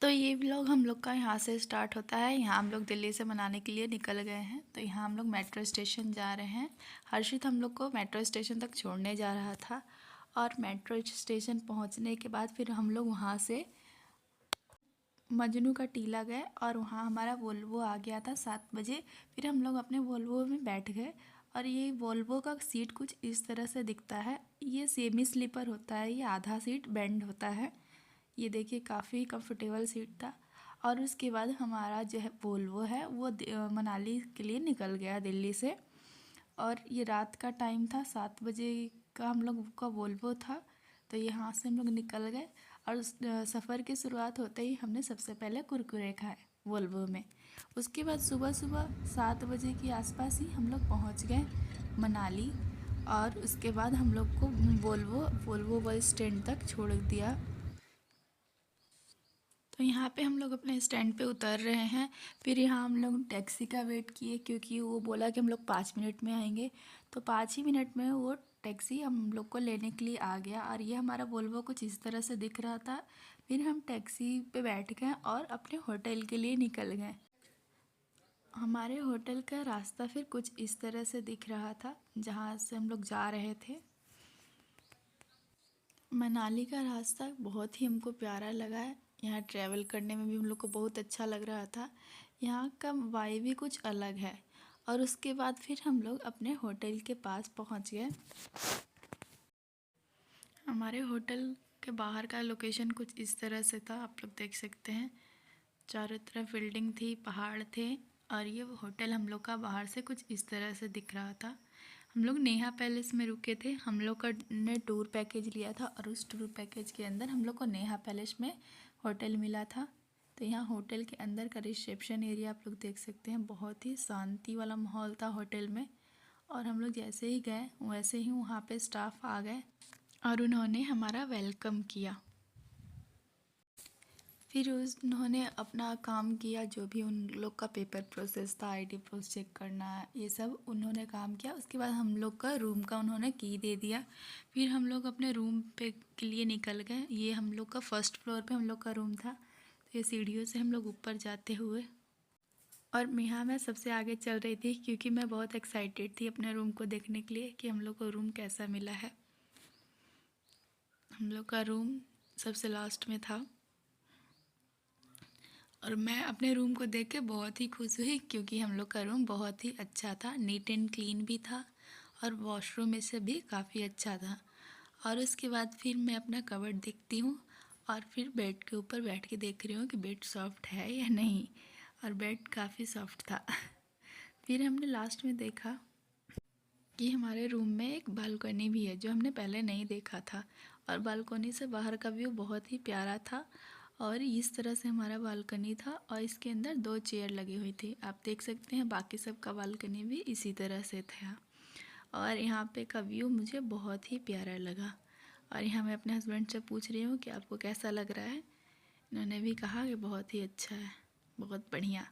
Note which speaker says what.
Speaker 1: तो ये व्लॉग हम लोग का यहाँ से स्टार्ट होता है। यहाँ हम लोग दिल्ली से मनाने के लिए निकल गए हैं। तो यहाँ हम लोग मेट्रो स्टेशन जा रहे हैं। हर्षित हम लोग को मेट्रो स्टेशन तक छोड़ने जा रहा था और मेट्रो स्टेशन पहुँचने के बाद फिर हम लोग वहाँ से मजनू का टीला गए और वहाँ हमारा वोल्वो आ गया था 7 बजे। फिर हम लोग अपने वोल्वो में बैठ गए और ये वोल्वो का सीट कुछ इस तरह से दिखता है। ये सेमी स्लीपर होता है, ये आधा सीट बेंड होता है। ये देखिए काफ़ी कंफर्टेबल सीट था। और उसके बाद हमारा जो है वोल्वो है वो मनाली के लिए निकल गया दिल्ली से। और ये रात का टाइम था, 7 बजे का हम लोग का वोल्वो था। तो यहाँ से हम लोग निकल गए और उस सफ़र की शुरुआत होते ही हमने सबसे पहले कुरकुरे खाए वोल्वो में। उसके बाद सुबह सुबह 7 बजे के आसपास ही हम लोग पहुँच गए मनाली। और उसके बाद हम लोग को वोल्वो बस स्टैंड तक छोड़ दिया। तो यहाँ पे हम लोग अपने स्टैंड पे उतर रहे हैं। फिर यहाँ हम लोग टैक्सी का वेट किए क्योंकि वो बोला कि हम लोग 5 मिनट में आएंगे। तो 5 ही मिनट में वो टैक्सी हम लोग को लेने के लिए आ गया और ये हमारा वोल्वो कुछ इस तरह से दिख रहा था। फिर हम टैक्सी पे बैठ गए और अपने होटल के लिए निकल गए। हमारे होटल का रास्ता फिर कुछ इस तरह से दिख रहा था जहाँ से हम लोग जा रहे थे। मनाली का रास्ता बहुत ही हमको प्यारा लगा है। यहाँ ट्रैवल करने में भी हम लोग को बहुत अच्छा लग रहा था। यहाँ का वाइब भी कुछ अलग है। और उसके बाद फिर हम लोग अपने होटल के पास पहुँच गए। हमारे होटल के बाहर का लोकेशन कुछ इस तरह से था, आप लोग देख सकते हैं। चारों तरफ बिल्डिंग थी, पहाड़ थे और ये होटल हम लोग का बाहर से कुछ इस तरह से दिख रहा था। हम लोग नेहा पैलेस में रुके थे। हम लोग का ने टूर पैकेज लिया था और उस टूर पैकेज के अंदर हम लोग को नेहा पैलेस में होटल मिला था। तो यहाँ होटल के अंदर का रिसेप्शन एरिया आप लोग देख सकते हैं। बहुत ही शांति वाला माहौल था होटल में। और हम लोग जैसे ही गए वैसे ही वहाँ पे स्टाफ आ गए और उन्होंने हमारा वेलकम किया। फिर उन्होंने अपना काम किया, जो भी उन लोग का पेपर प्रोसेस था, आईडी प्रोसेस चेक करना, ये सब उन्होंने काम किया। उसके बाद हम लोग का रूम का उन्होंने की दे दिया। फिर हम लोग अपने रूम पे के लिए निकल गए। ये हम लोग का फर्स्ट फ्लोर पे हम लोग का रूम था। तो ये सीढ़ियों से हम लोग ऊपर जाते हुए, और मैं सबसे आगे चल रही थी क्योंकि मैं बहुत एक्साइटेड थी अपने रूम को देखने के लिए कि हम लोग को रूम कैसा मिला है। हम लोग का रूम सबसे लास्ट में था और मैं अपने रूम को देख के बहुत ही खुश हुई क्योंकि हम लोग का रूम बहुत ही अच्छा था, नीट एंड क्लीन भी था और वॉशरूम में से भी काफ़ी अच्छा था। और उसके बाद फिर मैं अपना कबर्ड देखती हूँ और फिर बेड के ऊपर बैठ के देख रही हूँ कि बेड सॉफ्ट है या नहीं, और बेड काफ़ी सॉफ्ट था। फिर हमने लास्ट में देखा कि हमारे रूम में एक बालकनी भी है जो हमने पहले नहीं देखा था। और बालकनी से बाहर का व्यू बहुत ही प्यारा था। और इस तरह से हमारा बालकनी था और इसके अंदर 2 चेयर लगी हुई थी, आप देख सकते हैं। बाकी सब का बालकनी भी इसी तरह से था और यहाँ पे का व्यू मुझे बहुत ही प्यारा लगा। और यहाँ मैं अपने हस्बैंड से पूछ रही हूँ कि आपको कैसा लग रहा है। इन्होंने भी कहा कि बहुत ही अच्छा है, बहुत बढ़िया।